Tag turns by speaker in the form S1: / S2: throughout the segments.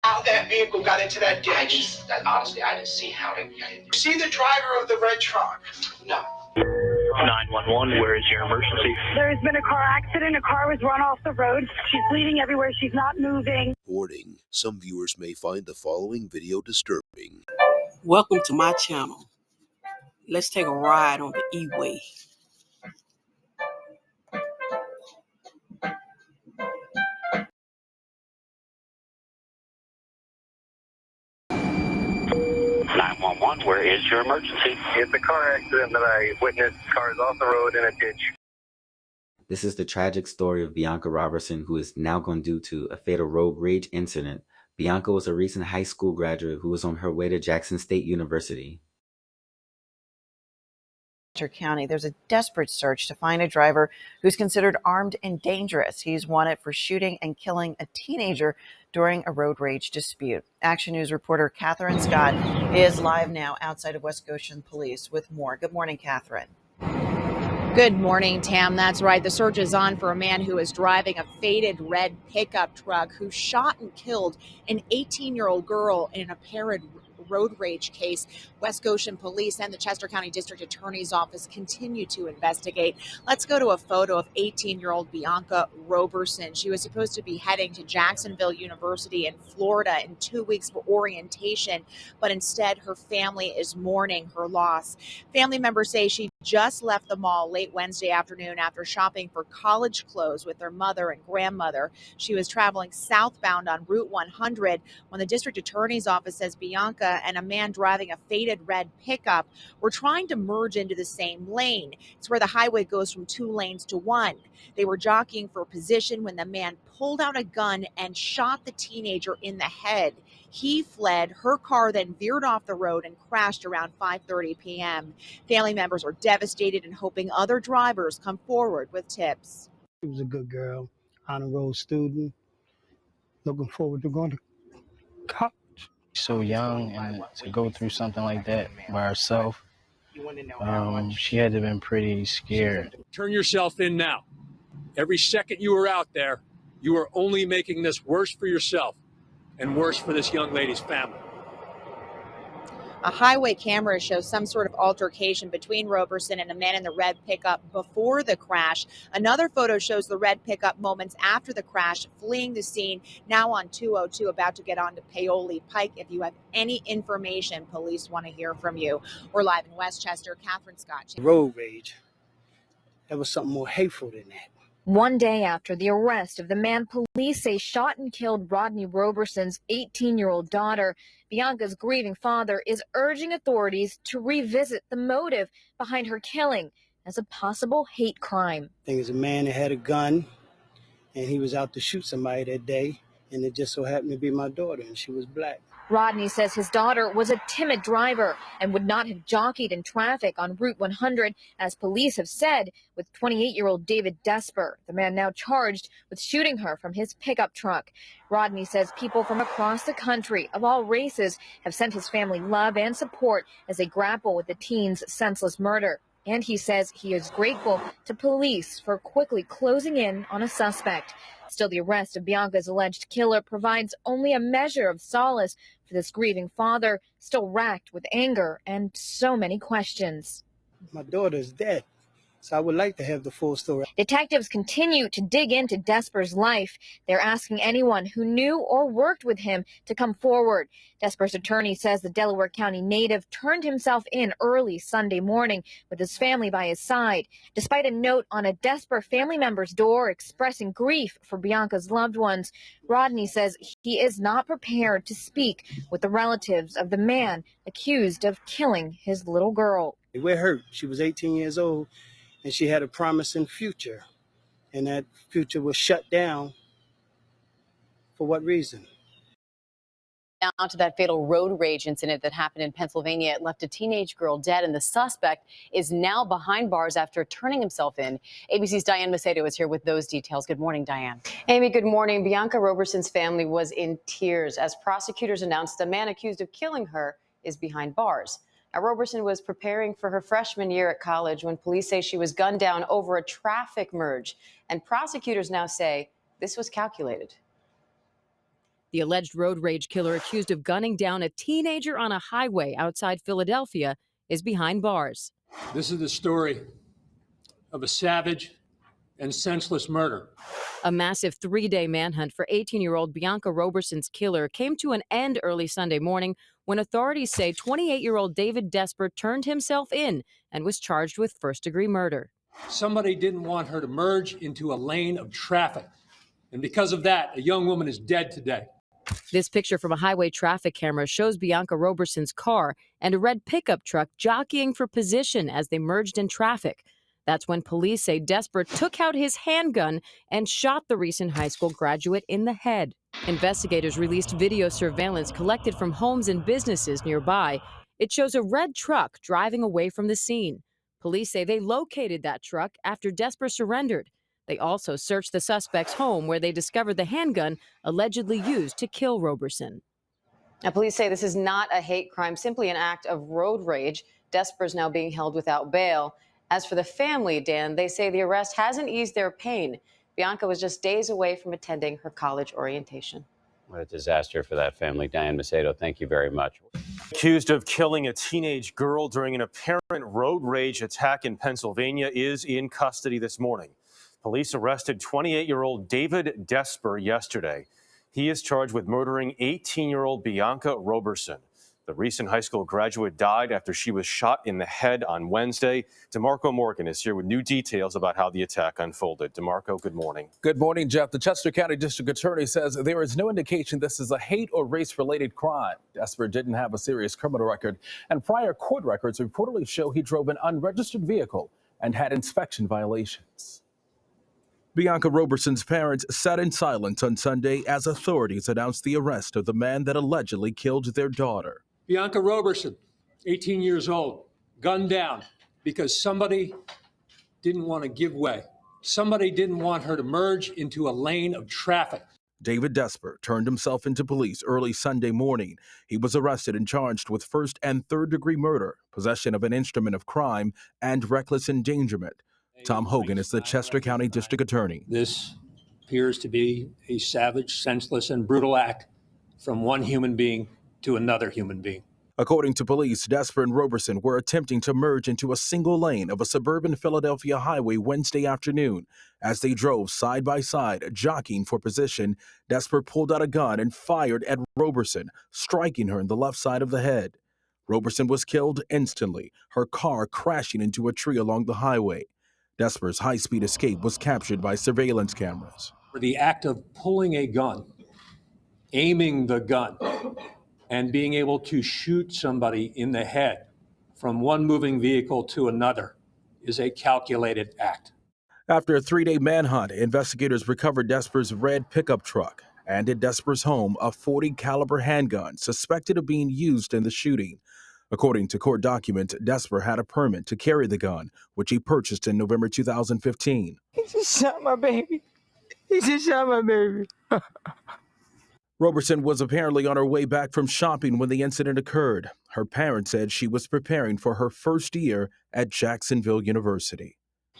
S1: how that vehicle got into that ditch. Honestly, I didn't see how it got in. You see the driver of the red truck? No.
S2: 911, where is your emergency?
S3: There's been a car accident. A car was run off the road. She's bleeding everywhere. She's not moving.
S4: Warning, some viewers may find the following video disturbing.
S5: Welcome to my channel. Let's take a ride on the E-Way.
S2: Where is your emergency?
S6: It's a car accident that I witnessed. Cars off the road in a ditch.
S7: This is the tragic story of Bianca Robertson, who is now gone due to a fatal road rage incident. Bianca was a recent high school graduate who was on her way to Jackson State University.
S8: County, there's a desperate search to find a driver who's considered armed and dangerous. He's wanted for shooting and killing a teenager during a road rage dispute. Action News reporter Catherine Scott is live now outside of West Goshen Police with more. Good morning, Catherine.
S9: Good morning, Tam. That's right. The search is on for a man who is driving a faded red pickup truck who shot and killed an 18-year-old girl in an apparent road rage case. West Goshen Police and the Chester County District Attorney's Office continue to investigate. Let's go to a photo of 18-year-old Bianca Robertson. She was supposed to be heading to Jacksonville University in Florida in 2 weeks for orientation, but instead her family is mourning her loss. Family members say she just left the mall late Wednesday afternoon after shopping for college clothes with her mother and grandmother. She was traveling southbound on Route 100 when the District Attorney's Office says Bianca and a man driving a faded red pickup were trying to merge into the same lane. It's where the highway goes from 2 lanes to 1. They were jockeying for position when the man pulled out a gun and shot the teenager in the head. He fled. Her car then veered off the road and crashed around 5:30 p.m. Family members are devastated and hoping other drivers come forward with tips.
S10: She was a good girl, honor roll student, looking forward to going to college.
S11: So young, and to go through something like that by herself, she had to have been pretty scared.
S12: Turn yourself in now. Every second you were out there, you are only making this worse for yourself and worse for this young lady's family.
S9: A highway camera shows some sort of altercation between Robertson and a man in the red pickup before the crash. Another photo shows the red pickup moments after the crash, fleeing the scene, now on 202, about to get on to Paoli Pike. If you have any information, police want to hear from you. We're live in Westchester. Catherine Scott.
S10: Road rage. There was something more hateful than that.
S13: One day after the arrest of the man police say shot and killed Rodney Roberson's 18-year-old daughter, Bianca's grieving father is urging authorities to revisit the motive behind her killing as a possible hate crime.
S10: I think it's a man that had a gun, and he was out to shoot somebody that day, and it just so happened to be my daughter, and she was black.
S13: Rodney says his daughter was a timid driver and would not have jockeyed in traffic on Route 100, as police have said, with 28-year-old David Desper, the man now charged with shooting her from his pickup truck. Rodney says people from across the country of all races have sent his family love and support as they grapple with the teen's senseless murder. And he says he is grateful to police for quickly closing in on a suspect. Still, the arrest of Bianca's alleged killer provides only a measure of solace for this grieving father, still racked with anger and so many questions.
S10: My daughter's dead, so I would like to have the full story.
S13: Detectives continue to dig into Desper's life. They're asking anyone who knew or worked with him to come forward. Desper's attorney says the Delaware County native turned himself in early Sunday morning with his family by his side. Despite a note on a Desper family member's door expressing grief for Bianca's loved ones, Rodney says he is not prepared to speak with the relatives of the man accused of killing his little girl.
S10: We're hurt. She was 18 years old, and she had a promising future, and that future was shut down. For what reason?
S14: Now to that fatal road rage incident that happened in Pennsylvania. It left a teenage girl dead, and the suspect is now behind bars after turning himself in. ABC's Diane Macedo is here with those details. Good morning, Diane.
S15: Amy, good morning. Bianca Roberson's family was in tears as prosecutors announced the man accused of killing her is behind bars. Now, Roberson was preparing for her freshman year at college when police say she was gunned down over a traffic merge, and prosecutors now say this was calculated.
S16: The alleged road rage killer accused of gunning down a teenager on a highway outside Philadelphia is behind bars.
S12: This is the story of a savage and senseless murder.
S16: A massive 3-day manhunt for 18-year-old Bianca Roberson's killer came to an end early Sunday morning when authorities say 28-year-old David Desper turned himself in and was charged with first-degree murder.
S12: Somebody didn't want her to merge into a lane of traffic. And because of that, a young woman is dead today.
S16: This picture from a highway traffic camera shows Bianca Roberson's car and a red pickup truck jockeying for position as they merged in traffic. That's when police say Desper took out his handgun and shot the recent high school graduate in the head. Investigators released video surveillance collected from homes and businesses nearby. It shows a red truck driving away from the scene. Police say they located that truck after Desper surrendered. They also searched the suspect's home where they discovered the handgun allegedly used to kill Roberson.
S15: Now, police say this is not a hate crime, simply an act of road rage. Desper is now being held without bail. As for the family, Dan, they say the arrest hasn't eased their pain. Bianca was just days away from attending her college orientation.
S17: What a disaster for that family. Diane Macedo, thank you very much. Accused of killing a teenage girl during an apparent road rage attack in Pennsylvania is in custody this morning. Police arrested 28-year-old David Desper yesterday. He is charged with murdering 18-year-old Bianca Roberson. The recent high school graduate died after she was shot in the head on Wednesday. DeMarco Morgan is here with new details about how the attack unfolded. DeMarco, good morning.
S18: Good morning, Jeff. The Chester County District Attorney says there is no indication this is a hate or race-related crime. Desper didn't have a serious criminal record, and prior court records reportedly show he drove an unregistered vehicle and had inspection violations. Bianca Roberson's parents sat in silence on Sunday as authorities announced the arrest of the man that allegedly killed their daughter.
S12: Bianca Roberson, 18 years old, gunned down because somebody didn't want to give way. Somebody didn't want her to merge into a lane of traffic.
S18: David Desper turned himself into police early Sunday morning. He was arrested and charged with first and third-degree murder, possession of an instrument of crime, and reckless endangerment. Tom Hogan is the Chester County District Attorney.
S12: This appears to be a savage, senseless, and brutal act from one human being to another human being.
S18: According to police, Desper and Roberson were attempting to merge into a single lane of a suburban Philadelphia highway Wednesday afternoon. As they drove side by side, jockeying for position, Desper pulled out a gun and fired at Roberson, striking her in the left side of the head. Roberson was killed instantly, her car crashing into a tree along the highway. Desper's high-speed escape was captured by surveillance cameras.
S12: For the act of pulling a gun, aiming the gun, and being able to shoot somebody in the head from one moving vehicle to another is a calculated act.
S18: After a 3-day manhunt, investigators recovered Desper's red pickup truck and at Desper's home a .40 caliber handgun suspected of being used in the shooting. According to court documents, Desper had a permit to carry the gun, which he purchased in November 2015.
S19: He just shot my baby. He just shot my baby.
S18: Roberson was apparently on her way back from shopping when the incident occurred. Her parents said she was preparing for her first year at Jacksonville University.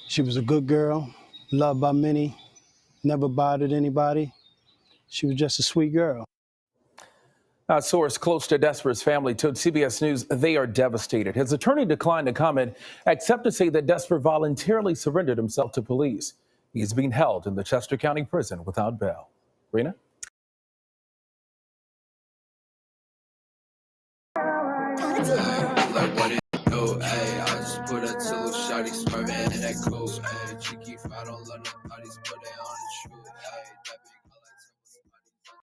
S10: She was a good girl, loved by many, never bothered anybody. She was just a sweet girl.
S18: A source close to Desper's family told CBS News they are devastated. His attorney declined to comment, except to say that Desper voluntarily surrendered himself to police. He is being held in the Chester County Prison without bail. Rena?
S20: Like what it go, ayy. I just put a little shawty swerving in that coat, ayy. Cheeky, I don't love nobody's, but they on the truth, ayy.